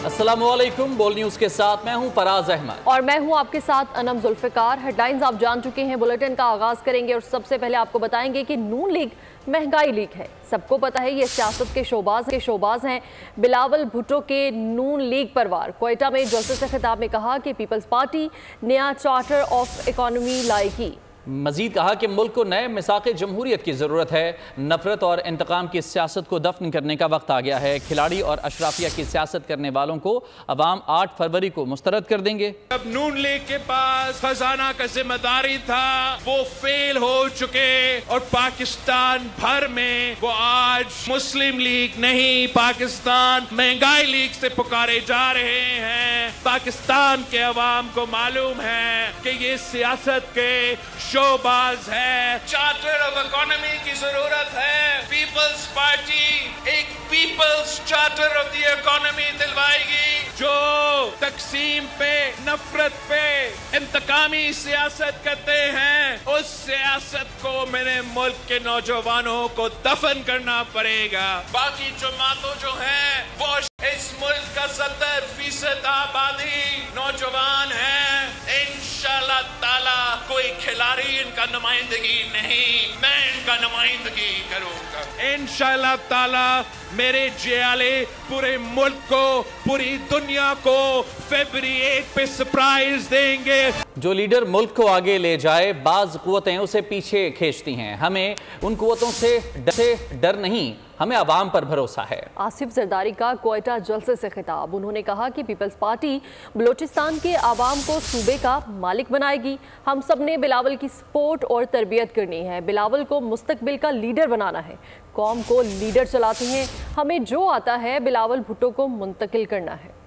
अस्सलामुअलैकुम, बोल न्यूज़ के साथ मैं हूं फराज अहमद और मैं हूं आपके साथ अनम जुल्फिकार। हेडलाइंस आप जान चुके हैं, बुलेटिन का आगाज करेंगे और सबसे पहले आपको बताएंगे कि नून लीग महंगाई लीग है। सबको पता है ये सियासत के शोबाज हैं। बिलावल भुट्टो के नून लीग परवार क्वेटा में जलसे से खिताब में कहा कि पीपल्स पार्टी नया चार्टर ऑफ इकोनॉमी लाएगी। मजीद कहा कि मुल्क को नए मिसाक़े जमहूरियत की ज़रूरत है। नफरत और इंतकाम की सियासत को दफन करने का वक्त आ गया है। खिलाड़ी और अशराफिया की सियासत करने वालों को अवाम 8 फरवरी को मुस्तरद कर देंगे। अब नून लीग के पास खजाना का जिम्मेदारी था, वो फेल हो चुके और पाकिस्तान भर में वो आज मुस्लिम लीग नहीं, पाकिस्तान महंगाई लीग से पुकारे जा रहे हैं। पाकिस्तान के अवाम को मालूम है कि ये सियासत के शोबाज है। चार्टर ऑफ इकोनॉमी की जरूरत है। पीपल्स पार्टी एक peoples charter of the economy दिलवाएगी जो तकसीम पे, नफरत पे, इंतकामी सियासत करते हैं। उस सियासत को मेरे मुल्क के नौजवानों को दफन करना पड़ेगा। बाकी जमातों जो है वो इस मुल्क का 70% आबादी नौजवान है। इंशाअल्लाह ताला कोई खिलाड़ी इनका नुमाइंदगी नहीं, मैं इनका नुमाइंदगी करूंगा। इंशाअल्लाह ताला मेरे जियाले पूरे मुल्क को, पूरी दुनिया को फरवरी 8 पे सरप्राइज देंगे। जो लीडर मुल्क को आगे ले जाए, बाज़ कुव्वतें उसे पीछे खींचती हैं। हमें उन कुव्वतों से डर नहीं, हमें अवाम पर भरोसा है। आसिफ जरदारी का क्वेटा जलसे से खिताब। उन्होंने कहा कि पीपल्स पार्टी बलोचिस्तान के आवाम को सूबे का मालिक बनाएगी। हम सब ने बिलावल की सपोर्ट और तरबियत करनी है। बिलावल को मुस्तकबिल का लीडर बनाना है। कौम को लीडर चलाते हैं, हमें जो आता है बिलावल भुट्टो को मुंतकिल करना है।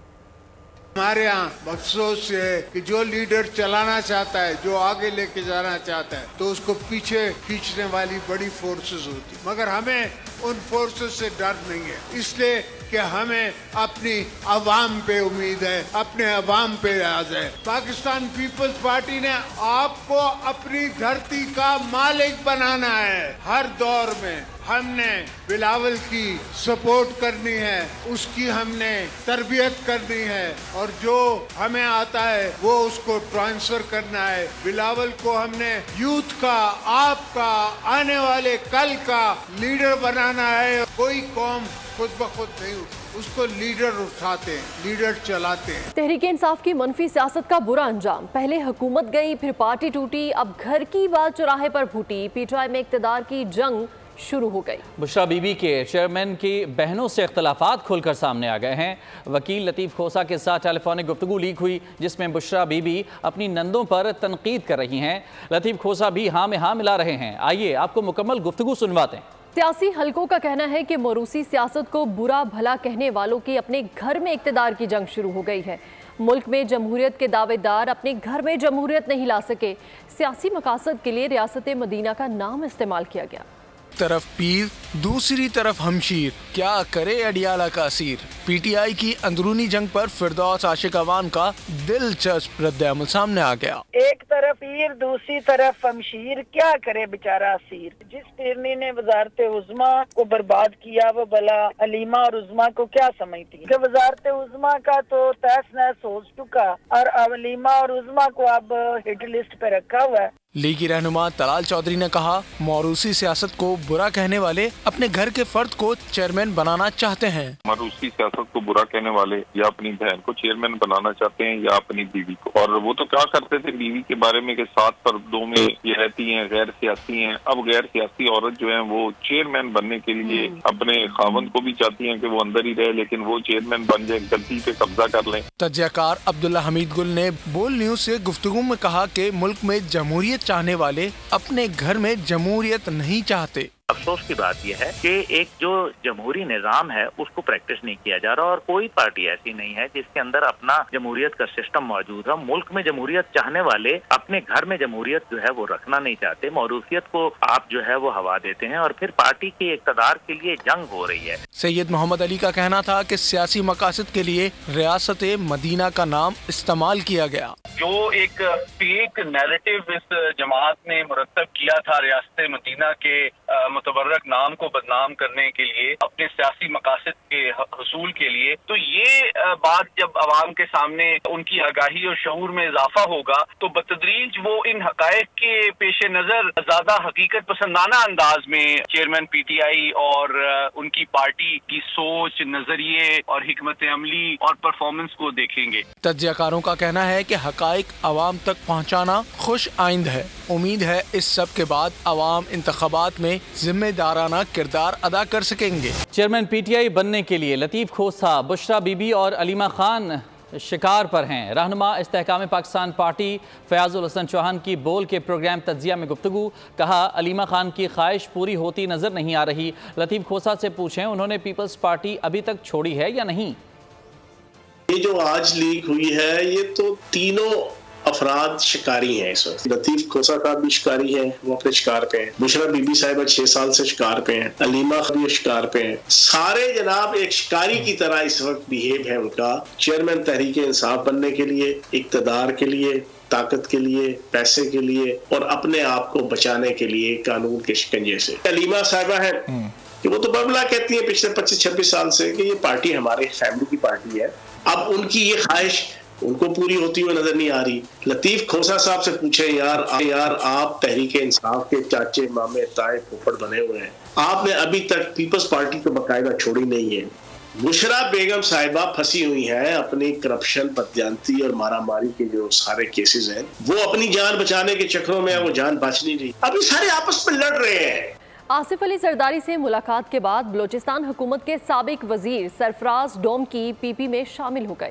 हमारे यहाँ अफसोस है कि जो लीडर चलाना चाहता है, जो आगे लेके जाना चाहता है, तो उसको पीछे खींचने वाली बड़ी फोर्सेस होती, मगर हमें उन फोर्सेस से डर नहीं है, इसलिए कि हमें अपनी अवाम पे उम्मीद है, अपने अवाम पे याद है। पाकिस्तान पीपल्स पार्टी ने आपको अपनी धरती का मालिक बनाना है। हर दौर में हमने बिलावल की सपोर्ट करनी है, उसकी हमने तरबियत करनी है और जो हमें आता है वो उसको ट्रांसफर करना है। बिलावल को हमने यूथ का, आपका, आने वाले कल का लीडर बनाना है। कोई कौम खुद ब खुद नहीं, उसको लीडर उठाते हैं, लीडर चलाते हैं। तहरीक इंसाफ की मनफी सियासत का बुरा अंजाम। पहले हुकूमत गई, फिर पार्टी टूटी, अब घर की बात चौराहे पर फूटी। पीटीआई में इक्तदार की जंग शुरू हो गई। बुशरा बीबी के चेयरमैन की बहनों से इख्तलाफात खुलकर सामने आ गए हैं। वकील लतीफ़ खोसा के साथ टेलीफोनिक गुफ्तगू लीक हुई, जिसमें बुशरा बीबी अपनी नंदों पर तनकीद कर रही हैं। लतीफ़ खोसा भी हाँ में हाँ मिला रहे हैं। आइए आपको मुकम्मल गुफ्तगू सुनवाते हैं। सियासी हलकों का कहना है कि मोरूसी सियासत को बुरा भला कहने वालों की अपने घर में इक्तदार की जंग शुरू हो गई है। मुल्क में जमहूरियत के दावेदार अपने घर में जमहूरियत नहीं ला सके। सियासी मकासद के लिए रियासत मदीना का नाम इस्तेमाल किया गया। तरफ पीर, दूसरी तरफ हमशीर, क्या करे अडियाला का असीर। पीटीआई की अंदरूनी जंग पर फिरदौस आशिक अवान का दिलचस्प रद्द-ए-अमल सामने आ गया। एक तरफ पीर, दूसरी तरफ हमशीर, क्या करे बेचारा असीर। जिस पीरनी ने वजारत उज़्मा को बर्बाद किया वो भला अलीमा और उज़्मा को क्या समझती है। वजारत उज़्मा का तो तहस नहस हो चुका और अलीमा और उज़्मा को अब हिट लिस्ट पे रखा हुआ है। लीगी रहनुमा तलाल चौधरी ने कहा, मौरूसी सियासत को बुरा कहने वाले अपने घर के फर्द को चेयरमैन बनाना चाहते हैं। मौरूसी सियासत को बुरा कहने वाले या अपनी बहन को चेयरमैन बनाना चाहते हैं या अपनी बीवी को। और वो तो क्या करते थे बीवी के बारे में कि 7 पर्दों में ये रहती हैं, गैर सियासी हैं। अब गैर सियासी औरत जो है वो चेयरमैन बनने के लिए अपने खावंद को भी चाहती है कि वो अंदर ही रहे, लेकिन वो चेयरमैन बन जाए, गद्दी पे कब्जा कर लें। तज्जियाकार अब्दुल्ला हमीद गुल ने बोल न्यूज से गुफ्तगू में कहा कि मुल्क में जमहूरियत चाहने वाले अपने घर में जमहूरियत नहीं चाहते। अफसोस की बात यह है कि एक जो जमहूरी निज़ाम है उसको प्रैक्टिस नहीं किया जा रहा और कोई पार्टी ऐसी नहीं है जिसके अंदर अपना जमहूरियत का सिस्टम मौजूद है। मुल्क में जमहूरियत चाहने वाले अपने घर में जमहूरियत जो है वो रखना नहीं चाहते। मौरूसियत को आप जो है वो हवा देते हैं और फिर पार्टी के इक़्तिदार के लिए जंग हो रही है। सैयद मोहम्मद अली का कहना था कि सियासी मकासद के लिए रियासत मदीना का नाम इस्तेमाल किया गया। जो एक फेक नैरेटिव इस जमात ने मुरतब किया था रियासत मदीना के متبرک نام کو بدنام کرنے کے لیے، اپنے سیاسی مقاصد کے حصول کے لیے. تو یہ بات جب عوام کے سامنے ان کی آگاہی اور شعور میں اضافہ ہوگا تو بتدریج وہ ان حقائق کے پیش نظر زیادہ حقیقت پسندانہ انداز میں چیئرمین پی ٹی آئی اور ان کی پارٹی کی سوچ، نظریے اور حکمت عملی اور پرفارمنس کو دیکھیں گے. تجزیہ کاروں کا کہنا ہے کہ حقائق عوام تک پہنچانا خوش آئند ہے. امید ہے اس سب کے بعد عوام انتخابات میں ذمہ دارانہ کردار ادا کر سکیں گے. چیئرمین پی ٹی آئی بننے کے لیے لطیف کھوسا، بشرا بی بی اور علیمہ خان شکار پر ہیں. رہنما استحکام پاکستان پارٹی فیاض الحسن چوہان کی بول کے پروگرام تجزیہ میں گفتگو. کہا علیمہ خان کی خواہش پوری ہوتی نظر نہیں آ رہی. لطیف کھوسا سے پوچھیں انہوں نے پیپلز پارٹی ابھی تک چھوڑی ہے یا نہیں. یہ جو آج لیک ہوئی ہے یہ تو تینوں افراد شکاری ہیں اس وقت. لطیف کھوسا صاحب بھی شکاری ہیں، وہ اپنے شکار پہ ہیں. بشرا بی بی صاحبہ 6 سال سے شکار پہ ہیں. علیمہ بھی شکار پہ ہیں. سارے جناب ایک شکاری کی طرح اس وقت بیہیو ہے ان کا. چیئرمین تحریک انصاف بننے کے لیے، اقتدار کے لیے، طاقت کے لیے، پیسے کے لیے اور اپنے آپ کو بچانے کے لیے قانون کے شکنجے سے. علیمہ صاحبہ ہے کہ وہ تو ببلا کہتی ہیں پچھلے 25-26 سال سے کہ یہ پارٹی ہمارے فیملی کی پارٹی ہے. اب ان کی یہ خواہش ان کو پوری ہوتی ہوئی نظر نہیں آ رہی. لطیف کھوسا صاحب سے پوچھیں یار آپ تحریک انصاف کے چاچے مامے تائے پھوپھڑ بنے ہوئے ہیں، آپ نے ابھی تک پیپلز پارٹی کو باقاعدہ چھوڑی نہیں ہے. بشرا بیگم صاحبہ پھنسی ہوئی ہیں اپنی کرپشن، بددیانتی اور مارا ماری کے جو سارے کیسز ہیں، وہ اپنی جان بچانے کے چکروں میں وہ جان بچ نہیں رہی. اب یہ سارے آپس میں لڑ رہے ہیں. آصف علی زرداری سے ملاقات کے بعد بلوچستان حکومت کے سابق وزیر سرفراز ڈومکی پی پی میں شامل ہو گئے.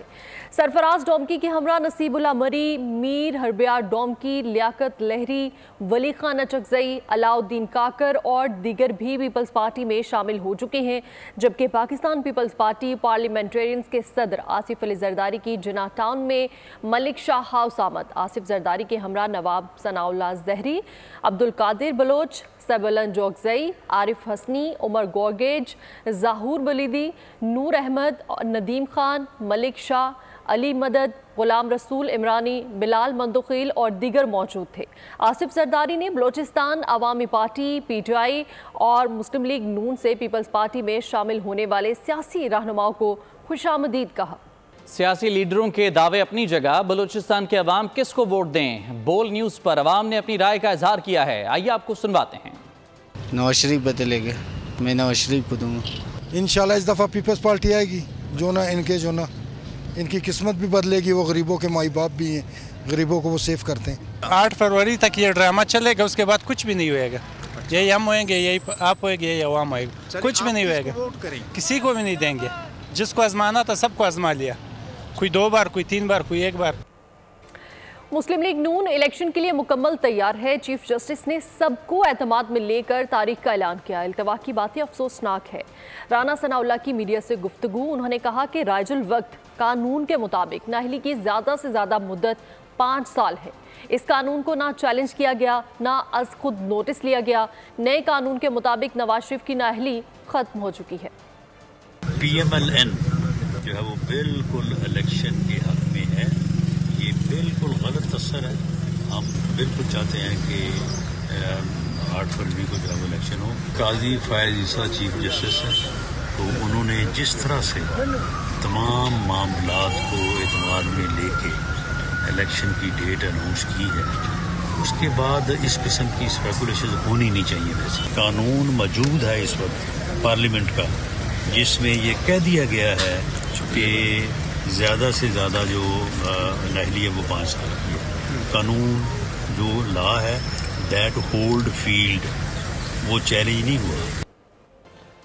سرفراز ڈومکی کے ہمراہ نصیب اللہ مری، میر ہربیار ڈومکی، لیاقت لہری، ولی خان اچکزئی، علاء الدین کاکر اور دیگر بھی پیپلز پارٹی میں شامل ہو چکے ہیں. جبکہ پاکستان پیپلز پارٹی پارلیمنٹرینز کے صدر آصف علی زرداری کی جناح ٹاؤن میں ملک شاہ ہاؤس آمد. آصف زرداری کے ہمراہ نواب ثناء اللہ زہری، عبدالقادر بلوچ، سیبلن جوگزئی، عارف حسنی، عمر گورگیج، ظاہور بلیدی، نور احمد، ندیم خان، ملک شاہ، علی مدد، غلام رسول عمرانی، بلال مندخیل اور دیگر موجود تھے. آصف زرداری نے بلوچستان عوامی پارٹی پی ٹی آئی اور مسلم لیگ نون سے پیپلز پارٹی میں شامل ہونے والے سیاسی رہنماؤں کو خوش آمدید کہا. سیاسی لیڈروں کے دعوے اپنی جگہ، بلوچستان کے عوام کس کو ووٹ دیں؟ بول نیوز پر عوام نے اپنی رائے کا اظہار کیا ہے. آئیے آپ کو سنواتے ہیں. نواز شریف بدلے گا، میں نواز شریف کو دوں گا. انشاءاللہ اس دفعہ پیپلز پارٹی آئے گی. ان کی قسمت بھی بدلے گی. وہ غریبوں کے مائی باپ بھی ہیں، غریبوں کو وہ سیف کرتے ہیں. 8 فروری تک یہ ڈرامہ چلے گا، اس کے بعد کچھ بھی نہیں ہوئے گا. یہی ہم ہوئیں گے، یہی آپ ہوئے گے، یہی عوام ہوئے گا. کچھ بھی نہیں ہوئے گا، کسی کو بھی نہیں دیں گے. جس کو آزمانا تھا سب کو آزما لیا. کوئی 2 بار، کوئی 3 بار، کوئی 1 بار. مسلم لیگ نون الیکشن کے لیے مکمل تیار ہے. چیف جسٹس نے سب کو اعتماد میں لے کر تاریخ کا اعلان کیا. التوا کی باتیں افسوسناک ہے. رانا ثناء اللہ کی میڈیا سے گفتگو. انہوں نے کہا کہ رائج الوقت قانون کے مطابق نااہلی کی زیادہ سے زیادہ مدت 5 سال ہے. اس قانون کو نہ چیلنج کیا گیا، نہ از خود نوٹس لیا گیا. نئے قانون کے مطابق نواز شریف کی نااہلی ختم ہو چکی ہے. پی ایم ایل این جو ہے وہ بالکل الیکشن کے حق میں ہے. یہ بالکل غلط اثر ہے. ہم بالکل چاہتے ہیں کہ 8 فروری کو جو ہے وہ الیکشن ہو. قاضی فائز عیسیٰ چیف جسٹس ہیں، تو انہوں نے جس طرح سے تمام معاملات کو اعتماد میں لے کے الیکشن کی ڈیٹ اناؤنس کی ہے، اس کے بعد اس قسم کی اسپیکولیشن ہونی نہیں چاہیے. ویسے قانون موجود ہے اس وقت پارلیمنٹ کا، جس میں یہ کہہ دیا گیا ہے کہ زیادہ سے زیادہ جو نااہلی ہے وہ 5 سال کی ہے. قانون جو لا ہے دیٹ ہولڈ فیلڈ وہ چیلنج نہیں ہوا.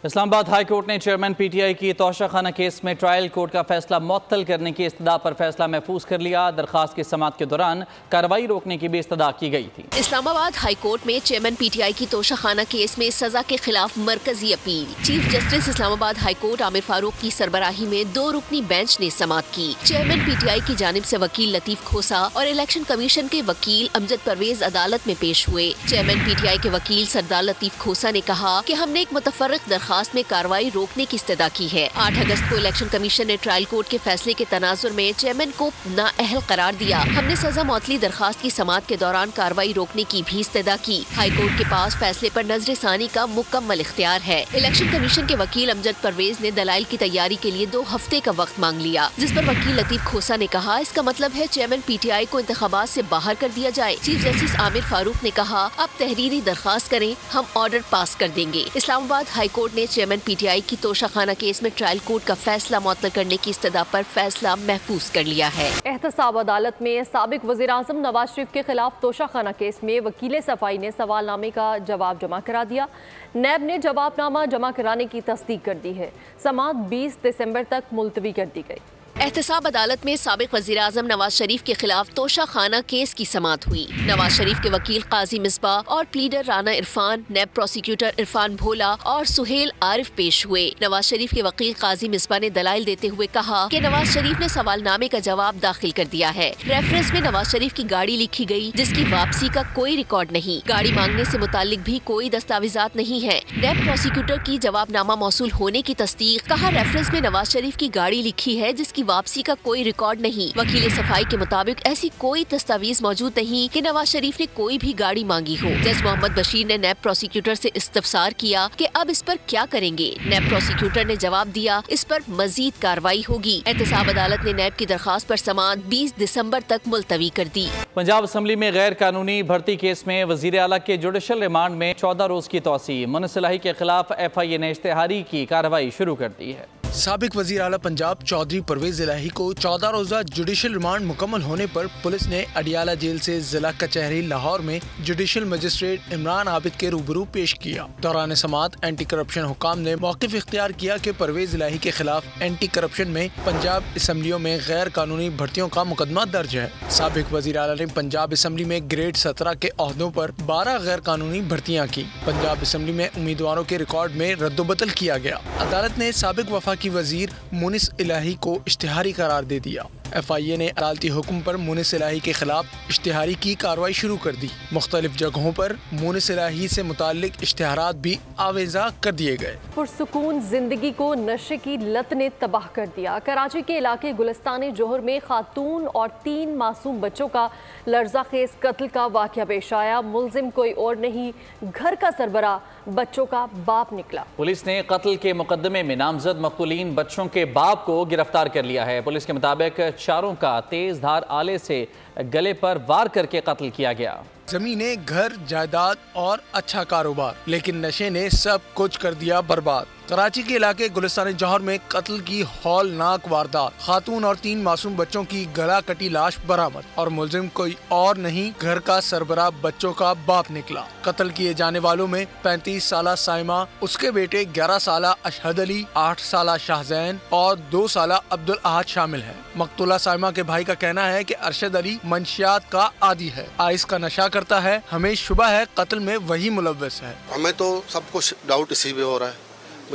اسلام آباد ہائی کورٹ نے چیئرمین پی ٹی آئی کی توشہ خانہ کیس میں ٹرائل کورٹ کا فیصلہ معطل کرنے کی استدعا پر فیصلہ محفوظ کر لیا. درخواست کی سماعت کے دوران کارروائی روکنے کی بھی استدعا کی گئی تھی. اسلام آباد ہائی کورٹ میں چیئرمین پی ٹی آئی کی توشہ خانہ کیس میں سزا کے خلاف مرکزی اپیل. چیف جسٹس اسلام آباد ہائی کورٹ عامر فاروق کی سربراہی میں 2 رکنی بینچ نے سماعت کی. چیئرمین پی ٹی آئی کی جانب سے وکیل لطیف کھوسا اور الیکشن کمیشن کے وکیل امجد پرویز عدالت میں پیش ہوئے. چیئرمین پی ٹی آئی کے وکیل سردار لطیف کھوسا نے کہا کہ ہم نے ایک متفرق درخواست درخواست में कार्रवाई रोकने की इस्तदा की है। 8 अगस्त को इलेक्शन कमीशन ने ट्रायल कोर्ट के फैसले के तनाजुर में चेयरमैन को नाअहल करार दिया। हमने सजा मौतली दरखास्त की समाअत के दौरान कार्रवाई रोकने की भी इस्तदा की। हाई कोर्ट के पास फैसले पर नजर सानी का मुकम्मल इख्तियार है। इलेक्शन कमीशन के वकील अमजद परवेज ने दलाइल की तैयारी के लिए 2 हफ्ते का वक्त मांग लिया, जिस पर वकील लतीफ खोसा ने कहा इसका मतलब है चेयरमैन PTI को इंतखाबात से बाहर कर दिया जाए। चीफ जस्टिस आमिर फारूक ने कहा अब तहरीरी दरखास्त करें, हम ऑर्डर पास कर देंगे। इस्लामाबाद हाई कोर्ट ने चेयरमैन PTI की तोशाखाना केस में ट्रायल कोर्ट का फैसला मुअत्तल करने की इस्तदा पर फैसला महफूज कर लिया है। एहतसाब अदालत में साबिक वज़ीर आज़म नवाज शरीफ के खिलाफ तोशाखाना केस में वकील सफाई ने सवालनामे का जवाब जमा करा दिया। नैब ने जवाबनामा जमा कराने की तस्दीक कर दी है। समाअत 20 दिसंबर तक मुलतवी कर दी गई। एहतसाब अदालत में साबिक वज़ीर आज़म नवाज शरीफ के खिलाफ तोशाखाना केस की समाअत हुई। नवाज शरीफ के वकील काजी मिसबाह और प्लीडर राना इरफान, नैब प्रोसिक्यूटर इरफान भोला और सुहेल आरिफ पेश हुए। नवाज शरीफ के वकील काजी मिसबाह ने दलाइल देते हुए कहा कि नवाज शरीफ ने सवालनामे का जवाब दाखिल कर दिया है। रेफरेंस में नवाज शरीफ की गाड़ी लिखी गई जिसकी वापसी का कोई रिकॉर्ड नहीं, गाड़ी मांगने से मुतालिक भी कोई दस्तावेजात नहीं है। नैब प्रोसिक्यूटर की जवाबनामा मौसूल होने की तस्दीक, कहा रेफरेंस में नवाज शरीफ की गाड़ी लिखी है जिसकी वापसी का कोई रिकॉर्ड नहीं। वकील सफाई के मुताबिक ऐसी कोई दस्तावेज मौजूद नहीं कि नवाज शरीफ ने कोई भी गाड़ी मांगी हो। जज मोहम्मद बशीर ने नैब प्रोसिक्यूटर से इस्तफसार किया कि अब इस पर क्या करेंगे। नैब प्रोसिक्यूटर ने जवाब दिया इस पर मजीद कार्रवाई होगी। एहतसाब अदालत ने नैब की दरखास्त पर समाअत 20 दिसंबर तक मुलतवी कर दी। पंजाब असम्बली में गैर कानूनी भर्ती केस में वजीर आला के जुडिशल रिमांड में 14 रोज की तौसी। मुनिस इलाही के खिलाफ FIA ने इश्तेहारी की कार्रवाई शुरू कर दी है। साबिक वजीर आला पंजाब चौधरी परवेज इलाही को 14 रोजा जुडिशल रिमांड मुकम्मल होने पर पुलिस ने अडियाला जेल से जिला कचहरी लाहौर में जुडिशल मजिस्ट्रेट इमरान आबिद के रूबरू पेश किया। दौरान समाअत एंटी करप्शन हुकाम ने मौक़िफ़ इख्तियार किया कि परवेज इलाही के खिलाफ एंटी करप्शन में पंजाब असम्बलियों में गैर कानूनी भर्तियों का मुकदमा दर्ज है। साबिक वजीर आला ने पंजाब असम्बली में ग्रेड 17 के ओहदों पर 12 गैर कानूनी भर्तियाँ की। पंजाब असम्बली में उम्मीदवारों के रिकॉर्ड में रद्दोबदल किया गया। अदालत ने साबिक वफाकी वजीर मुनिस इलाही को इश्तिहारी करार दे दिया। FIA ने अदालती हुक्म पर मुनिस इलाही के खिलाफ इश्तिहारी की कार्रवाई शुरू कर दी। मुख्तलिफ जगहों पर मुनिस इलाही से मुताल्लिक इश्तिहारात भी आवेजा कर दिए गए। पुरसुकून जिंदगी को नशे की लत ने तबाह कर दिया। कराची के इलाके गुलिस्तान जोहर में खातून और 3 मासूम बच्चों का लर्ज़ाखेज़ कत्ल का वाक़या पेश आया। मुल्जिम कोई और नहीं, घर का सरबरा बच्चों का बाप निकला। पुलिस ने कत्ल के मुकदमे में नामजद मक़तूलीन बच्चों के बाप को गिरफ्तार कर लिया है। पुलिस के मुताबिक चारों का तेज धार आले से गले पर वार करके कत्ल किया गया। जमीनें, घर, जायदाद और अच्छा कारोबार, लेकिन नशे ने सब कुछ कर दिया बर्बाद। कराची के इलाके गुलिस्तान जौहर में कत्ल की हौलनाक वारदात। खातून और 3 मासूम बच्चों की गला कटी लाश बरामद और मुलजिम कोई और नहीं, घर का सरबरा बच्चों का बाप निकला। कत्ल किए जाने वालों में 35 साला साइमा, उसके बेटे 11 साला अशहद अली, 8 साला शाहजैन और 2 साला अब्दुल अहद शामिल है। मकतूला साइमा के भाई का कहना है कि अरशद अली मंशियात का आदी है, आइस का नशा करता है। हमें शुबा है कत्ल में वही मुलव्वस है। हमें तो सब कुछ डाउट इसी पे हो रहा है,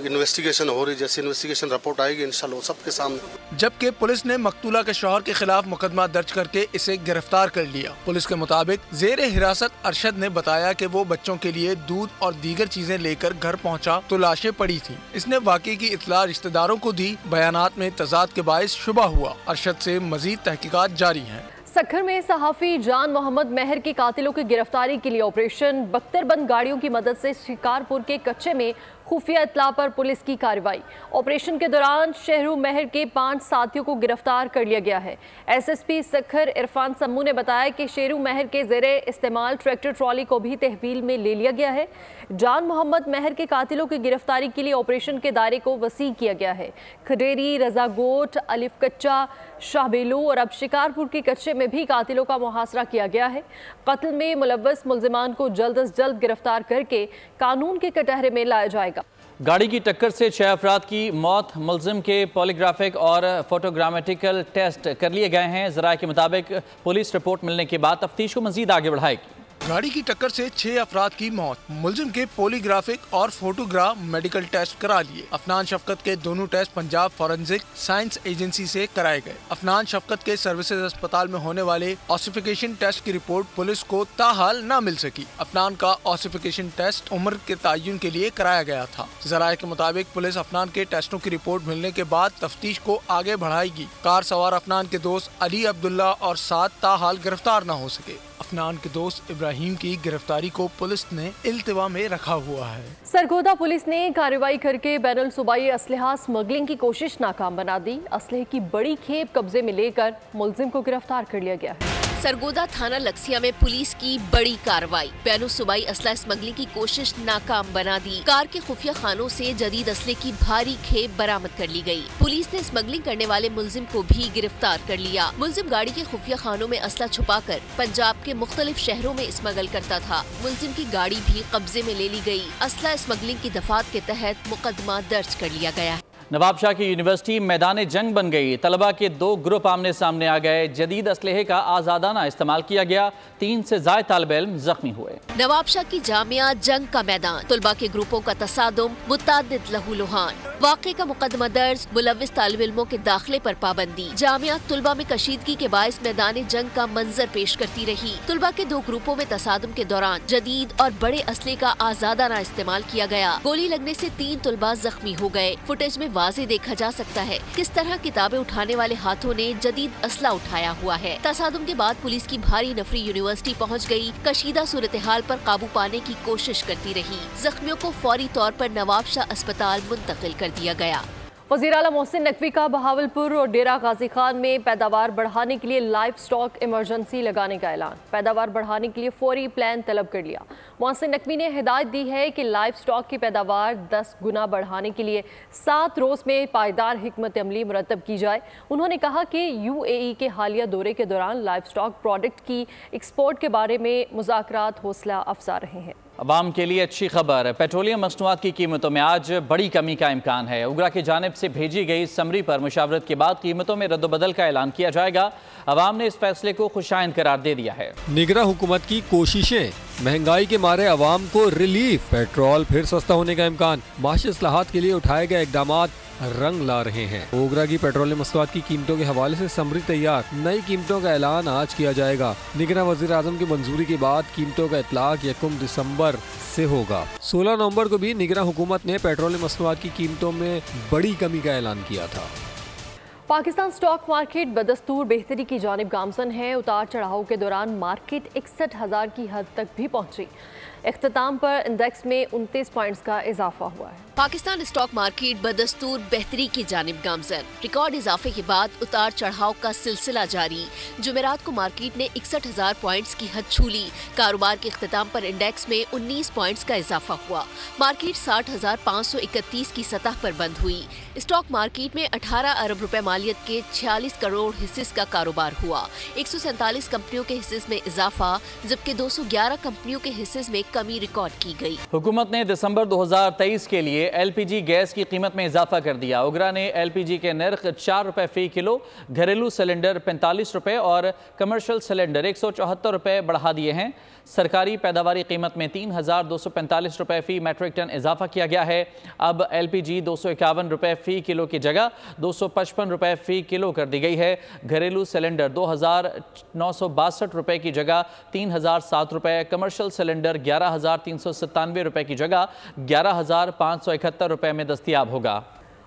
इन्वेस्टिगेशन हो रही, जैसे इन्वेस्टिगेशन रिपोर्ट आएगी इंशाल्लाह सबके सामने। जबकि पुलिस ने मकतूला के शौहर के खिलाफ मुकदमा दर्ज करके इसे गिरफ्तार कर लिया। पुलिस के मुताबिक जेर हिरासत अरशद ने बताया कि वो बच्चों के लिए दूध और दीगर चीजें लेकर घर पहुंचा तो लाशें पड़ी थी। इसने वाकये की इत्तला रिश्तेदारों को दी। बयानात में तजाद के बायस शुबा हुआ। अरशद से मजीद तहकीकात जारी है। सखर में सहाफ़ी जान मोहम्मद महर के कातिलों की गिरफ्तारी के लिए ऑपरेशन। बख्तरबंद गाड़ियों की मदद से शिकारपुर के कच्चे में खुफिया इत्तला पर पुलिस की कार्रवाई। ऑपरेशन के दौरान शहरू महर के 5 साथियों को गिरफ्तार कर लिया गया है। SSP सखर इरफान सम्मू ने बताया कि शेरू महर के ज़ेरे इस्तेमाल ट्रैक्टर ट्रॉली को भी तहवील में ले लिया गया है। जान मोहम्मद महर के कातिलों की गिरफ्तारी के लिए ऑपरेशन के दायरे को वसी किया गया है। खडेरी, रजागोट, अलिफ कच्चा, शाहबेलू और अब शिकारपुर के कच्चे में भी कातिलों का मुहासरा किया गया है। कत्ल में मुलव्वस मुल्जिमान को जल्द अज जल्द गिरफ्तार करके कानून के कटहरे में लाया जाएगा। गाड़ी की टक्कर से 6 अफराद की मौत। मुल्जिम के पॉलीग्राफिक और फोटोग्रामेटिकल टेस्ट कर लिए गए हैं। ज़राए के मुताबिक पुलिस रिपोर्ट मिलने के बाद तफ्तीश को मजीद आगे बढ़ाएगी। गाड़ी की टक्कर से 6 अफराद की मौत। मुलजिम के पॉलीग्राफिक और फोटोग्राफ मेडिकल टेस्ट करा लिए। अफनान शफकत के दोनों test Punjab forensic science agency से कराए गए। अफनान शफकत के सर्विसेज अस्पताल में होने वाले ऑसिफिकेशन टेस्ट की रिपोर्ट पुलिस को ताहाल न मिल सकी। अफनान का ऑसिफिकेशन टेस्ट उम्र के तयन के लिए कराया गया था। ज़राए के मुताबिक पुलिस अफनान के टेस्टों की रिपोर्ट मिलने के बाद तफ्तीश को आगे बढ़ाएगी। कार सवार अफनान के दोस्त अली अब्दुल्ला और 7 ताहाल गिरफ्तार न हो सके। अफनान के दोस्त इब्राहिम की गिरफ्तारी को पुलिस ने इल्तिवा में रखा हुआ है। सरगोदा पुलिस ने कार्रवाई करके बैनुल सूबाई असलहा स्मगलिंग की कोशिश नाकाम बना दी। असलहे की बड़ी खेप कब्जे में लेकर मुलजिम को गिरफ्तार कर लिया गया है। सरगोदा थाना लक्सिया में पुलिस की बड़ी कार्रवाई। बैनुल सूबाई असलहा स्मगलिंग की कोशिश नाकाम बना दी। कार के खुफिया खानों से जदीद असले की भारी खेप बरामद कर ली गई। पुलिस ने स्मगलिंग करने वाले मुलजिम को भी गिरफ्तार कर लिया। मुलजिम गाड़ी के खुफिया खानों में असला छुपाकर पंजाब के मुख्तलिफ शहरों में स्मगल करता था। मुलजिम की गाड़ी भी कब्जे में ले ली गई। असला स्मगलिंग की दफात के तहत मुकदमा दर्ज कर लिया गया। नवाबशाह की यूनिवर्सिटी मैदान जंग बन गई। तलबा के 2 ग्रुप आमने सामने आ गए। जदीद असलहे का आज़ादाना इस्तेमाल किया गया। 3 से ज़ायद तालिब इल्म जख्मी हुए। नवाबशाह की जामिया जंग का मैदान। तलबा के ग्रुपों का तसादुम, मुतादिद लहूलुहान। वाक़े का मुकदमा दर्ज। मुलव्विस तालिब इल्मों के दाखिले पर पाबंदी। जामिया तलबा में कशीदगी के बायस मैदान जंग का मंजर पेश करती रही। तलबा के 2 ग्रुपों में तसादुम के दौरान जदीद और बड़े असले का आज़ादाना इस्तेमाल किया गया। गोली लगने से 3 तलबा जख्मी हो गए। फुटेज में वाज़े देखा जा सकता है किस तरह किताबें उठाने वाले हाथों ने जदीद असला उठाया हुआ है। तसादुम के बाद पुलिस की भारी नफरी यूनिवर्सिटी पहुंच गई। कशीदा सूरत हाल पर काबू पाने की कोशिश करती रही। जख्मियों को फौरी तौर पर नवाबशाह अस्पताल मुंतकिल कर दिया गया। वज़ीर आला मोहसिन नकवी का बहावलपुर और डेरा गाजी खान में पैदावार बढ़ाने के लिए लाइव स्टॉक इमरजेंसी लगाने का ऐलान। पैदावार बढ़ाने के लिए फौरी प्लान तलब कर लिया। मोहसिन नकवी ने हिदायत दी है कि लाइव स्टॉक की पैदावार 10 गुना बढ़ाने के लिए 7 रोज़ में पायदार हिकमत अमली मुरतब की जाए। उन्होंने कहा कि UAE के हालिया दौरे के दौरान लाइव स्टॉक प्रोडक्ट की एक्सपोर्ट के बारे में मुज़ाकरात हौसला अफजा रहे हैं। अवाम के लिए अच्छी खबर। पेट्रोलियम मसनूआत की कीमतों में आज बड़ी कमी का इम्कान है। उगरा की जानिब से भेजी गई समरी पर मुशावरत के बाद कीमतों में रद्दबदल का ऐलान किया जाएगा। अवाम ने इस फैसले को खुशाइन करार दे दिया है। निगरां हुकूमत की कोशिशें, महंगाई के मारे अवाम को रिलीफ, पेट्रोल फिर सस्ता होने का इम्कान, माशी इस्लाहात के लिए उठाए गए इकदाम रंग ला रहे हैं। ओगरा की पेट्रोलियम मसनूआत की कीमतों के हवाले से समरी तैयार। नई कीमतों का ऐलान आज किया जाएगा। निगरां वज़ीर आज़म की मंजूरी के बाद कीमतों का इतलाक 1 दिसंबर से होगा। 16 नवंबर को भी निगरां हुकूमत ने पेट्रोलियम मसनूआत की कीमतों में बड़ी कमी का ऐलान किया था। पाकिस्तान स्टॉक मार्केट बदस्तूर बेहतरी की जानिब गामजन है। उतार चढ़ाव के दौरान मार्केट 61,000 की हद तक भी पहुंची। इख्तिताम पर इंडेक्स में 29 पॉइंट्स का इजाफा हुआ है। पाकिस्तान स्टॉक मार्केट बदस्तूर बेहतरी की जानिब गामजन। रिकॉर्ड इजाफे के बाद उतार चढ़ाव का सिलसिला जारी। जुमेरात को मार्केट ने 61,000 पॉइंट्स की हद छू ली। कारोबार के इख्तिताम पर इंडेक्स में 19 पॉइंट्स का इजाफा हुआ। मार्केट 60,531 की सतह पर बंद हुई। स्टॉक मार्केट में 18 अरब रुपए मालियत के 46 करोड़ हिस्से का कारोबार हुआ। 147 कंपनियों के हिस्से में इजाफा, जबकि 211 कंपनियों के हिस्से में कमी रिकॉर्ड की गई। हुकूमत ने दिसंबर 2023 के लिए LPG गैस की कीमत में इजाफा कर दिया। उगरा ने LPG के नर्ख 4 रुपए फी किलो, घरेलू सिलेंडर 45 रुपए और कमर्शियल सिलेंडर 174 रुपए बढ़ा दिए हैं। सरकारी पैदावारी कीमत में 3,245 रुपए फी मैट्रिक टन इजाफा किया गया है। अब LPG 251 रुपए फी किलो की जगह 255 रुपए फी किलो कर दी गई है। घरेलू सिलेंडर 2,962 रुपए की जगह 3,007 रुपए, कमर्शियल सिलेंडर 11,397 रुपए की जगह 11,571 रुपए में दस्तयाब होगा।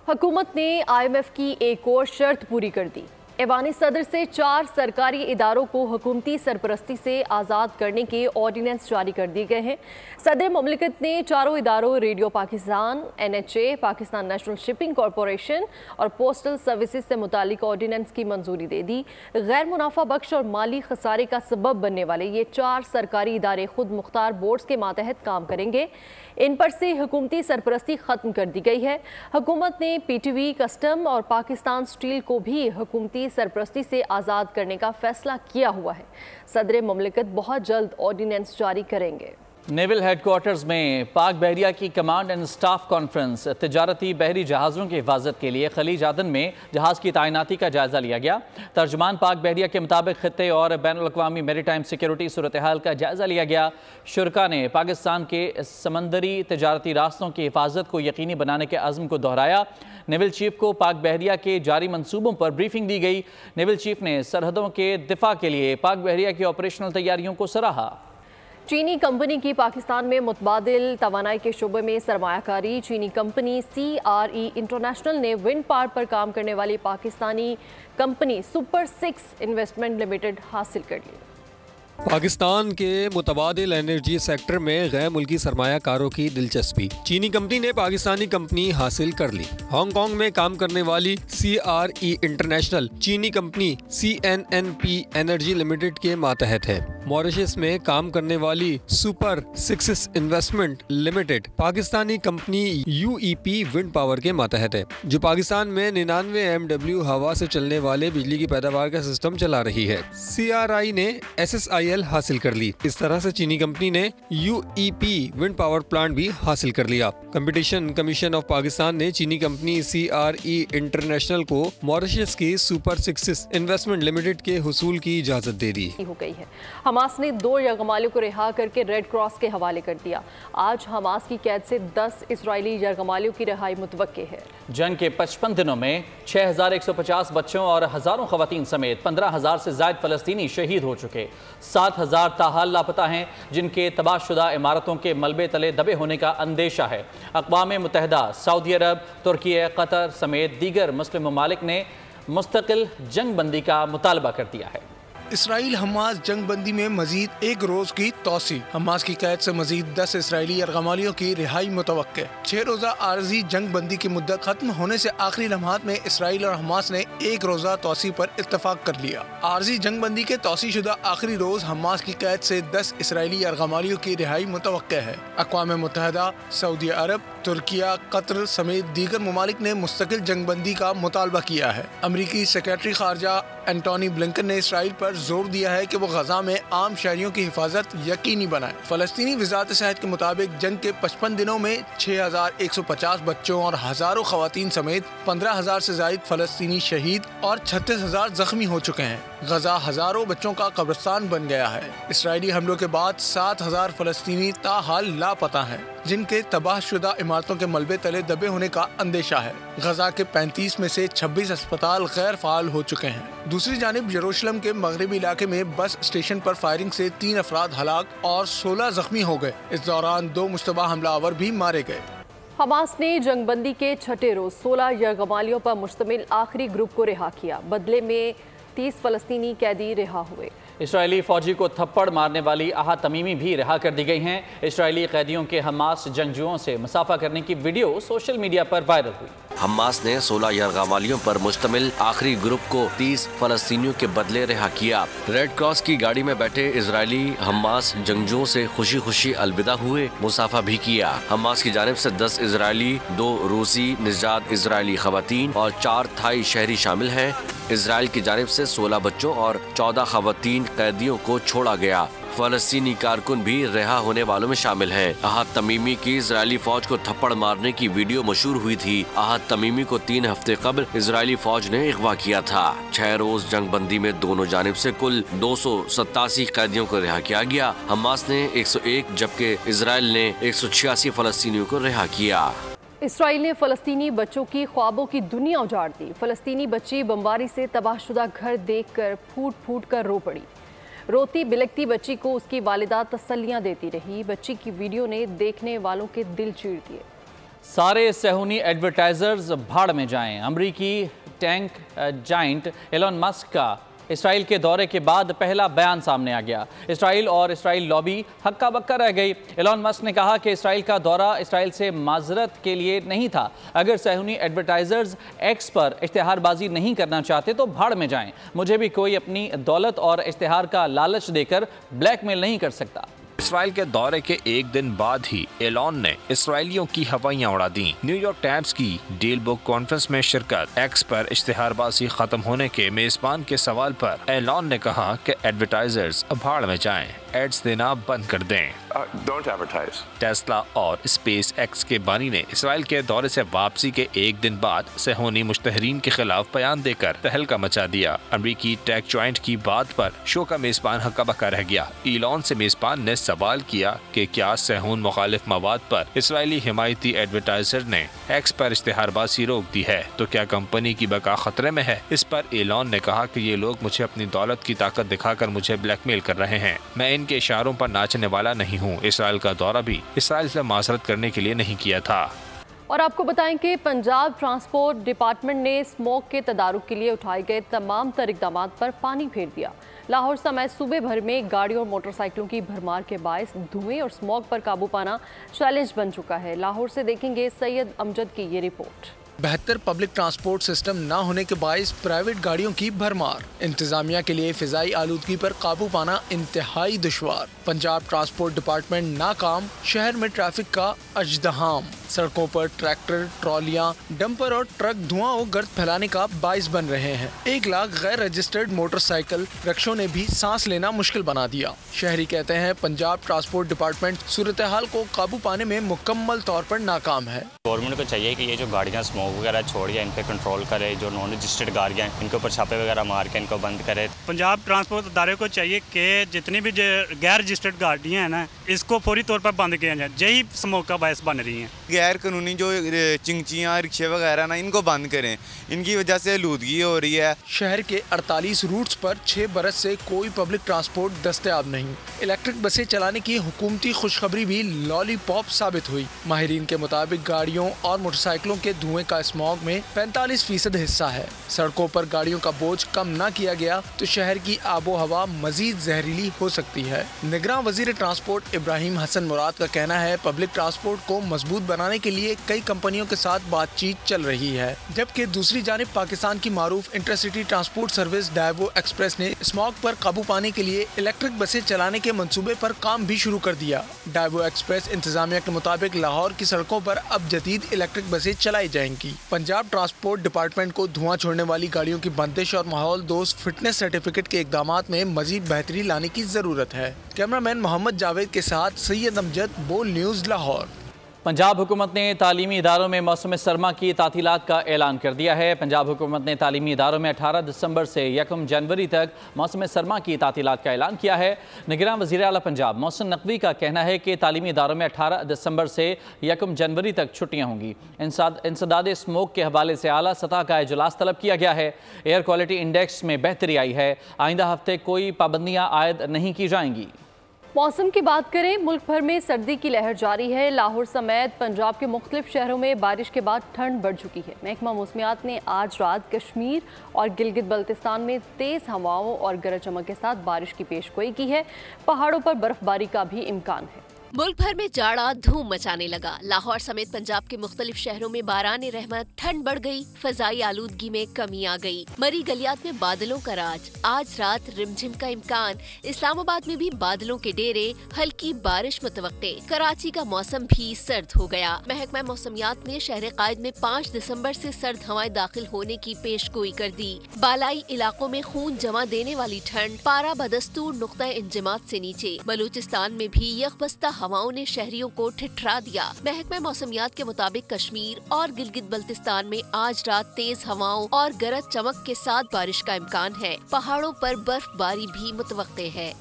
हुकूमत ने IMF की एक और शर्त पूरी कर दी। ऐवान सदर से 4 सरकारी इदारों को हुकूमती सरपरस्ती से आज़ाद करने के ऑर्डिनेंस जारी कर दिए गए हैं। सदर मुमलिकत ने चारों इदारों radio Pakistan, NHA, Pakistan national shipping corporation और पोस्टल सर्विसेज से मुतालिक ऑर्डिनेंस की मंजूरी दे दी। गैर मुनाफा बख्श और माली खसारे का सबब बनने वाले ये 4 सरकारी इदारे खुद मुख्तार बोर्ड्स के मातहत काम करेंगे। इन पर से हुकूमती सरपरस्ती ख़त्म कर दी गई है। हुकूमत ने PTV, कस्टम और पाकिस्तान स्टील को भी हुकूमती सरपरस्ती से आज़ाद करने का फैसला किया हुआ है। सदर मुमलिकत बहुत जल्द ऑर्डिनेंस जारी करेंगे। نیول ہیڈ کوارٹرز میں پاک بحریہ کی کمانڈ اینڈ سٹاف کانفرنس تجارتی بحری جہازوں کی حفاظت کے لیے خلیج عدن میں جہاز کی تعیناتی کا جائزہ لیا گیا۔ ترجمان پاک بحریہ کے مطابق خطے اور بین الاقوامی میری ٹائم سیکیورٹی صورتحال کا جائزہ لیا گیا۔ شرکاء نے پاکستان کے سمندری تجارتی راستوں کی حفاظت کو یقینی بنانے کے عزم کو دہرایا۔ نیول چیف کو پاک بحریہ کے جاری منصوبوں پر بریفنگ دی گئی۔ نیول چیف نے سرحدوں کے دفاع کے لیے پاک بحریہ کی آپریشنل تیاریوں کو سراہا۔ چینی کمپنی کی پاکستان میں متبادل توانائی کے شعبے میں سرمایہ کاری۔ چینی کمپنی CRE انٹرنیشنل نے ونڈ پاور پر کام کرنے والی Pakistani company super 6 investment limited حاصل کر لی۔ پاکستان کے متبادل انرجی سیکٹر میں غیر ملکی سرمایہ کاروں کی دلچسپی۔ چینی کمپنی نے پاکستانی کمپنی حاصل کر لی۔ ہانگ کانگ میں کام کرنے والی CRE انٹرنیشنل چینی کمپنی CNNP انرجی لمیٹڈ کے ماتحت ہے۔ موریشس میں کام کرنے والی سپر 6 انویسٹمنٹ لمیٹڈ پاکستانی کمپنی UEP ونڈ پاور کے ماتحت ہے، جو پاکستان میں 99 MW ہوا سے چلنے والے بجلی کی پیداوار کا سسٹم چلا رہی ہے۔ CRI نے SSIL حاصل کر لی۔ اس طرح سے چینی کمپنی نے UEP ونڈ پاور پلانٹ بھی حاصل کر لیا۔ کمپٹیشن کمیشن آف پاکستان نے چینی کمپنی CRE انٹرنیشنل کو موریشس کی سپر 6 انویسٹمنٹ لمیٹڈ کے حصول کی اجازت دے دی۔ ہو گئی ہے۔ حماس نے 2 یرغمالیوں کو رہا کر کے ریڈ کراس کے حوالے کر دیا۔ آج حماس کی قید سے 10 اسرائیلی یرغمالیوں کی رہائی متوقع ہے۔ جنگ کے 55 دنوں میں 6150 بچوں اور ہزاروں خواتین سمیت 15000 سے زائد فلسطینی شہید ہو چکے۔ 7000 تاحال لاپتہ ہیں، جن کے تباہ شدہ عمارتوں کے ملبے تلے دبے ہونے کا اندیشہ ہے۔ اقوام متحدہ، سعودی عرب، ترکی، قطر سمیت دیگر مسلم ممالک نے مستقل جنگ بندی کا مطالبہ کر دیا ہے۔ اسرائیل حماس جنگ بندی میں مزید 1 روز کی توسیع۔ حماس کی قید سے مزید 10 اسرائیلی یرغمالیوں کی رہائی متوقع۔ 6 روزہ عارضی جنگ بندی کی مدت ختم ہونے سے آخری لمحات میں اسرائیل اور حماس نے 1 روزہ توسیع پر اتفاق کر لیا۔ عارضی جنگ بندی کے توسیع شدہ آخری روز حماس کی قید سے 10 اسرائیلی یرغمالیوں کی رہائی متوقع ہے۔ اقوام متحدہ، سعودی عرب، ترکیہ، قطر سمیت دیگر ممالک نے مستقل جنگ بندی کا مطالبہ کیا ہے۔ امریکی سیکریٹری خارجہ اینٹونی بلنکن نے اسرائیل پر زور دیا ہے کہ وہ غزہ میں عام شہریوں کی حفاظت یقینی بنائے۔ فلسطینی وزارت صحت کے مطابق جنگ کے 55 دنوں میں 6150 بچوں اور ہزاروں خواتین سمیت 15000 سے زائد فلسطینی شہید اور 36000 زخمی ہو چکے ہیں۔ غزہ ہزاروں بچوں کا قبرستان بن گیا ہے۔ اسرائیلی حملوں کے بعد 7000 فلسطینی تاحال لاپتہ ہیں، جن کے تباہ شدہ عمارتوں کے ملبے تلے دبے ہونے کا اندیشہ ہے۔ غزہ کے 35 میں سے 26 اسپتال غیر فعال ہو چکے ہیں۔ دوسری جانب یروشلم کے مغربی علاقے میں بس اسٹیشن پر فائرنگ سے 3 افراد ہلاک اور 16 زخمی ہو گئے۔ اس دوران 2 مشتبہ حملہ آور بھی مارے گئے۔ حماس نے جنگ بندی کے 6 روز 16 یرغمالیوں پر مشتمل آخری گروپ کو رہا کیا۔ بدلے میں 30 فلسطینی قیدی رہا ہوئے۔ اسرائیلی فوجی کو تھپڑ مارنے والی احد تمیمی بھی رہا کر دی گئی ہیں۔ اسرائیلی قیدیوں کے حماس جنگجوؤں سے مسافہ کرنے کی ویڈیو سوشل میڈیا پر وائرل ہوئی۔ حماس نے 16 یرغمالیوں پر مشتمل آخری گروپ کو 30 فلسطینیوں کے بدلے رہا کیا۔ ریڈ کراس کی گاڑی میں بیٹھے اسرائیلی حماس جنگجوؤں سے خوشی خوشی الوداع ہوئے، مسافہ بھی کیا۔ حماس کی جانب سے 10 اسرائیلی، 2 روسی نژاد اسرائیلی خواتین اور 4 تھائی شہری شامل ہیں۔ اسرائیل کی جانب سے 16 بچوں اور 14 خواتین قیدیوں کو چھوڑا گیا۔ فلسطینی کارکن بھی رہا ہونے والوں میں شامل ہیں۔ احد تمیمی کی اسرائیلی فوج کو تھپڑ مارنے کی ویڈیو مشہور ہوئی تھی۔ احد تمیمی کو 3 ہفتے قبل اسرائیلی فوج نے اغوا کیا تھا۔ 6 روز جنگ بندی میں دونوں جانب سے کل 287 قیدیوں کو رہا کیا گیا۔ حماس نے 101 جبکہ اسرائیل نے 186 فلسطینیوں کو رہا کیا۔ اسرائیل نے فلسطینی بچوں کی خوابوں کی دنیا اجاڑ دی۔ فلسطینی بچی بمباری سے تباہ شدہ گھر دیکھ کر پھوٹ پھوٹ کر رو پڑی۔ روتی بلکتی بچی کو اس کی والدہ تسلیاں دیتی رہی۔ بچی کی ویڈیو نے دیکھنے والوں کے دل چیر دیے۔ سارے صہیونی ایڈورٹائزرز بھاڑ میں جائیں۔ امریکی ٹینک جائنٹ ایلون مسک کا اسرائیل کے دورے کے بعد پہلا بیان سامنے آ گیا۔ اسرائیل اور اسرائیل لابی ہکا بکا رہ گئی۔ ایلون مسک نے کہا کہ اسرائیل کا دورہ اسرائیل سے معذرت کے لیے نہیں تھا۔ اگر صہیونی ایڈورٹائزرز ایکس پر اشتہار بازی نہیں کرنا چاہتے تو بھاڑ میں جائیں۔ مجھے بھی کوئی اپنی دولت اور اشتہار کا لالچ دے کر بلیک میل نہیں کر سکتا۔ इसराइल के दौरे के एक दिन बाद ही एलॉन ने इसराइलियों की हवाइयां उड़ा दी। न्यूयॉर्क टाइम्स की डील बुक कॉन्फ्रेंस में शिरकत। एक्स पर इश्तिहारबाजी खत्म होने के मेजबान के सवाल पर एलॉन ने कहा कि एडवर्टाइजर्स भाड़ में जाएं, एड्स देना बंद कर दें। Don't advertise. टेस्ला और स्पेस एक्स के बानी ने इसराइल के दौरे से वापसी के एक दिन बाद सेहोनी मुश्तहरीन के खिलाफ बयान देकर तहलका मचा दिया। अमरीकी टेक जॉइंट की बात पर शो का मेजबान हक्का बक्का रह गया। एलॉन से मेजबान ने सवाल किया कि क्या सेहून मुखालिफ मवाद पर इसराइली हिमायती एडवर्टाइजर ने एक्स पर इश्तिहारबाजी रोक दी है तो क्या कंपनी की बका खतरे में है। इस पर एलॉन ने कहा कि ये लोग मुझे अपनी दौलत की ताकत दिखाकर मुझे ब्लैकमेल कर रहे हैं। मैं इनके इशारों पर नाचने वाला नहीं हूँ। इसराइल का दौरा भी इसराइल से माजरत करने के लिए नहीं किया था। और आपको बताएं कि पंजाब ट्रांसपोर्ट डिपार्टमेंट ने स्मोक के तदारुक के लिए उठाए गए तमाम तर इक़दाम पर पानी फेर दिया। लाहौर समेत सूबे भर में गाड़ियों और मोटरसाइकिलों की भरमार के बायस धुएं और स्मोक पर काबू पाना चैलेंज बन चुका है। लाहौर से देखेंगे सैयद अमजद की ये रिपोर्ट। बेहतर पब्लिक ट्रांसपोर्ट सिस्टम न होने के बायस प्राइवेट गाड़ियों की भरमार। इंतजामिया के लिए फिजाई आलूदगी पर काबू पाना इंतहाई दुश्वार। पंजाब ट्रांसपोर्ट डिपार्टमेंट नाकाम। शहर में ट्रैफिक का अजदहाम। सड़कों पर ट्रैक्टर, ट्रॉलियां, डंपर और ट्रक धुआं और गर्द फैलाने का बाइस बन रहे हैं। 1 लाख गैर रजिस्टर्ड मोटरसाइकिल रिक्शों ने भी सांस लेना मुश्किल बना दिया। शहरी कहते हैं पंजाब ट्रांसपोर्ट डिपार्टमेंट सूरत हाल को काबू पाने में मुकम्मल तौर पर नाकाम है। गवर्नमेंट को चाहिए कि ये जो गाड़ियाँ स्मोक वगैरह छोड़ या इन पे कंट्रोल करे। जो नॉन रजिस्टर्ड गाड़ियाँ इनके ऊपर छापे वगैरह मार के इनको बंद करे। पंजाब ट्रांसपोर्ट अदारे को चाहिए कि जितनी भी गैर रजिस्टर्ड गाड़ियाँ हैं ना, इसको फौरी तौर पर बंद किया जाए। यही स्मोक का बायस बन रही हैं। गैर कानूनी जो चिंचियाँ, रिक्शे वगैरह ना, इनको बंद करें। इनकी वजह से आलूदगी हो रही है। शहर के 48 रूट्स पर 6 बरस से कोई पब्लिक ट्रांसपोर्ट दस्तयाब नहीं। इलेक्ट्रिक बसें चलाने की हुकूमती खुशखबरी भी लॉलीपॉप साबित हुई। माहिरीन के मुताबिक गाड़ियों और मोटरसाइकिलों के धुएं का स्मॉग में 45% हिस्सा है। सड़कों पर गाड़ियों का बोझ कम न किया गया तो शहर की आबो हवा मजीद जहरीली हो सकती है। निगरान वजीर ट्रांसपोर्ट इब्राहिम हसन मुराद का कहना है पब्लिक ट्रांसपोर्ट को मजबूत बनाने के लिए कई कंपनियों के साथ बातचीत चल रही है, जबकि दूसरी जानिब पाकिस्तान की मारूफ इंटरसिटी ट्रांसपोर्ट सर्विस डायवो एक्सप्रेस ने स्मॉग पर काबू पाने के लिए इलेक्ट्रिक बसें चलाने के मंसूबे पर काम भी शुरू कर दिया। डायवो एक्सप्रेस इंतजामिया के मुताबिक लाहौर की सड़कों पर अब जदीद इलेक्ट्रिक बसें चलाई जाएंगी। पंजाब ट्रांसपोर्ट डिपार्टमेंट को धुआं छोड़ने वाली गाड़ियों की बंदिश और माहौल दोस्त फिटनेस सर्टिफिकेट के इक़दामात में मजीद बेहतरी लाने की जरूरत है। कैमरामैन मोहम्मद जावेद के साथ सैयद अमजद, बोल न्यूज़, लाहौर। पंजाब हुकूमत ने तालीमी इदारों में मौसम सरमा की तातीलात का ऐलान कर दिया है। पंजाब हुकूमत ने तालीमी इदारों में 18 दिसंबर से 1 जनवरी तक मौसम सरमा की तातीलात का ऐलान किया है। निगरान वज़ीर आला पंजाब मोहसिन नकवी का कहना है कि तालीमी इदारों में 18 दिसंबर से 1 जनवरी तक छुट्टियाँ होंगी। इंसदाद स्मोक के हवाले से आला सतह का इजलास तलब किया गया है। एयर क्वालिटी इंडेक्स में बेहतरी आई है। आइंदा हफ्ते कोई पाबंदियाँ आयद नहीं की जाएंगी। मौसम की बात करें, मुल्क भर में सर्दी की लहर जारी है। लाहौर समेत पंजाब के मुख्तलिफ शहरों में बारिश के बाद ठंड बढ़ चुकी है। महकमा मौसमियात ने आज रात कश्मीर और गिलगित बल्तिस्तान में तेज़ हवाओं और गरज चमक के साथ बारिश की पेशगोई की है। पहाड़ों पर बर्फबारी का भी इम्कान है। मुल्क भर में जाड़ा धूम मचाने लगा। लाहौर समेत पंजाब के मुख्तलिफ शहरों में बाराने रहमत, ठंड बढ़ गई, फजाई आलूदगी में कमी आ गई। मरी गलियात में बादलों का राज, आज रात रिमझिम का इम्कान। इस्लामाबाद में भी बादलों के डेरे, हल्की बारिश मुतवक्के। कराची का मौसम भी सर्द हो गया। महकमा मौसमियात ने शहर कायद में 5 दिसंबर से सर्द हवाएं दाखिल होने की पेशगोई कर दी। बालाई इलाकों में खून जमा देने वाली ठंड, पारा बदस्तूर नुक्ता इंजमात से नीचे। बलूचिस्तान में भी यकबस्ता हवाओं ने शहरियों को ठिठरा दिया। महकमा मौसमियात के मुताबिक कश्मीर और गिलगित बल्तिस्तान में आज रात तेज हवाओं और गरज चमक के साथ बारिश का इम्कान है। पहाड़ों पर बर्फबारी भी मुतवक्के है।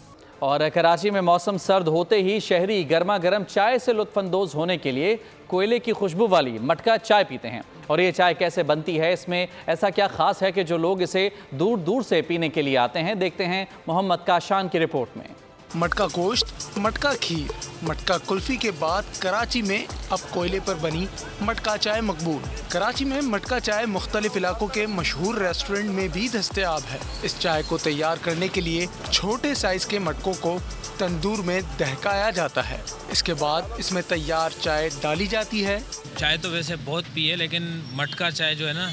और कराची में मौसम सर्द होते ही शहरी गर्मा गर्म चाय से लुत्फानंदोज होने के लिए कोयले की खुशबू वाली मटका चाय पीते हैं। और ये चाय कैसे बनती है, इसमें ऐसा क्या खास है कि जो लोग इसे दूर दूर से पीने के लिए आते हैं। देखते हैं मोहम्मद काशान की रिपोर्ट में। मटका गोश्त, मटका खीर, मटका कुल्फी के बाद कराची में अब कोयले पर बनी मटका चाय मकबूल। कराची में मटका चाय मुख्तलिफ इलाकों के मशहूर रेस्टोरेंट में भी दस्तयाब है। इस चाय को तैयार करने के लिए छोटे साइज के मटकों को तंदूर में दहकाया जाता है। इसके बाद इसमें तैयार चाय डाली जाती है। चाय तो वैसे बहुत पी है, लेकिन मटका चाय जो है ना,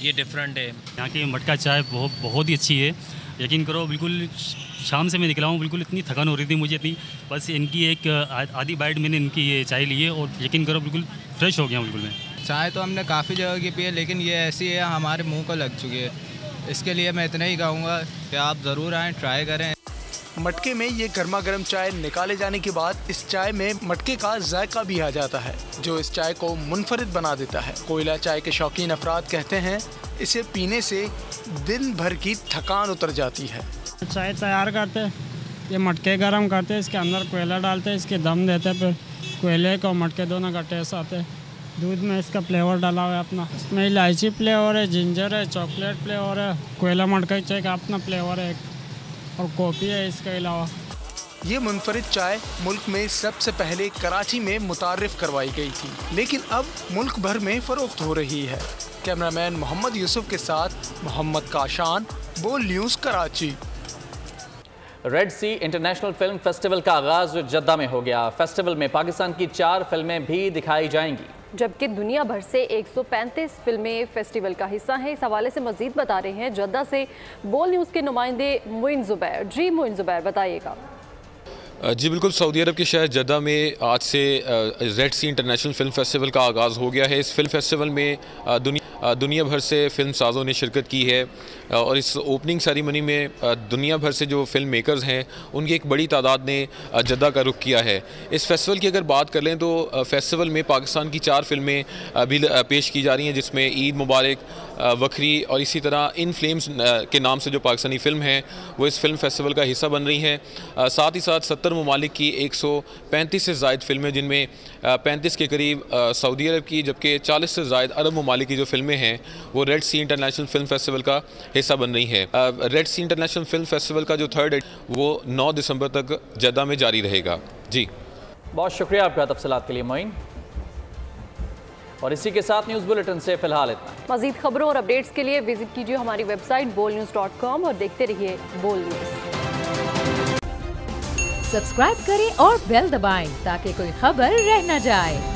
ये डिफरेंट है। यहाँ की मटका चाय बहुत ही अच्छी है। यकीन करो बिल्कुल शाम से मैं निकला हूँ, बिल्कुल इतनी थकान हो रही थी मुझे, इतनी बस इनकी एक आधी बाइट मैंने इनकी ये चाय ली है और यकीन करो बिल्कुल फ्रेश हो गया बिल्कुल मैं। चाय तो हमने काफ़ी जगह की पी है, लेकिन ये ऐसी है हमारे मुंह को लग चुकी है। इसके लिए मैं इतना ही कहूँगा कि आप ज़रूर आएँ, ट्राई करें। मटके में ये गर्मा गर्म चाय निकाले जाने के बाद इस चाय में मटके का जायका भी आ जाता है, जो इस चाय को मुनफरिद बना देता है। कोयला चाय के शौकीन अफराद कहते हैं इसे पीने से दिन भर की थकान उतर जाती है। चाय तैयार करते, ये मटके गरम करते, इसके अंदर कोयला डालते, इसके दम देते, फिर कोयले को मटके दोनों का टेस्ट आते हैं। दूध में इसका फ्लेवर डाला हुआ है अपना, इसमें इलायची फ्लेवर है, जिंजर है, चॉकलेट फ्लेवर है, कोयला मटका चाय का अपना फ्लेवर है और कॉफ़ी है इसके अलावा। ये मुनफरिद चाय मुल्क में सबसे पहले कराची में मुतारिफ करवाई गई थी, लेकिन अब मुल्क भर में फरोख्त हो रही है। कैमरामैन मोहम्मद यूसुफ के साथ मोहम्मद काशान, बोल न्यूज़ कराची। रेड सी इंटरनेशनल फिल्म फेस्टिवल का आगाज जद्दा में हो गया। फेस्टिवल में पाकिस्तान की 4 फिल्में भी दिखाई जाएंगी, जबकि दुनिया भर से 135 फिल्में फेस्टिवल का हिस्सा हैं। इस हवाले से मजीद बता रहे हैं जद्दा से बोल न्यूज़ के नुमाइंदे मोइन जुबैर। जी मोइन जुबैर, बताइएगा। जी बिल्कुल, सऊदी अरब के शहर जद्दा में आज से रेड सी इंटरनेशनल फिल्म फेस्टिवल का आगाज़ हो गया है। इस फिल्म फेस्टिवल में दुनिया भर से फिल्म साज़ों ने शिरकत की है और इस ओपनिंग सेरेमनी में दुनिया भर से जो फिल्म मेकर्स हैं उनकी एक बड़ी तादाद ने जद्दा का रुख किया है। इस फेस्टिवल की अगर बात कर लें तो फेस्टिवल में पाकिस्तान की 4 फिल्में भी पेश की जा रही हैं, जिसमें ईद मुबारक, वखरी और इसी तरह इन फ्लेम्स के नाम से जो पाकिस्तानी फ़िल्म हैं वो इस फिल्म फेस्टिवल का हिस्सा बन रही हैं। साथ ही साथ 70 ममालिक की 135 से ज़ायद फिल्में, जिनमें 35 के करीब सऊदी अरब की, जबकि 40 से ज़ायद अरब ममालिक की जो फिल्में हैं वो रेड सी इंटरनेशनल फिल्म फेस्टिवल का हिस्सा बन रही है। रेड सी इंटरनेशनल फिल्म फेस्टिवल का जो 3rd वो 9 दिसंबर तक जद्दा में जारी रहेगा। जी बहुत शुक्रिया आपका तफसीलात के लिए मोइन। और इसी के साथ न्यूज़ बुलेटिन से फिलहाल इतना। मज़ीद खबरों और अपडेट्स के लिए विजिट कीजिए हमारी वेबसाइट bolnews.com और देखते रहिए बोल न्यूज़। सब्सक्राइब करें और बेल दबाएं ताकि कोई खबर रह न जाए।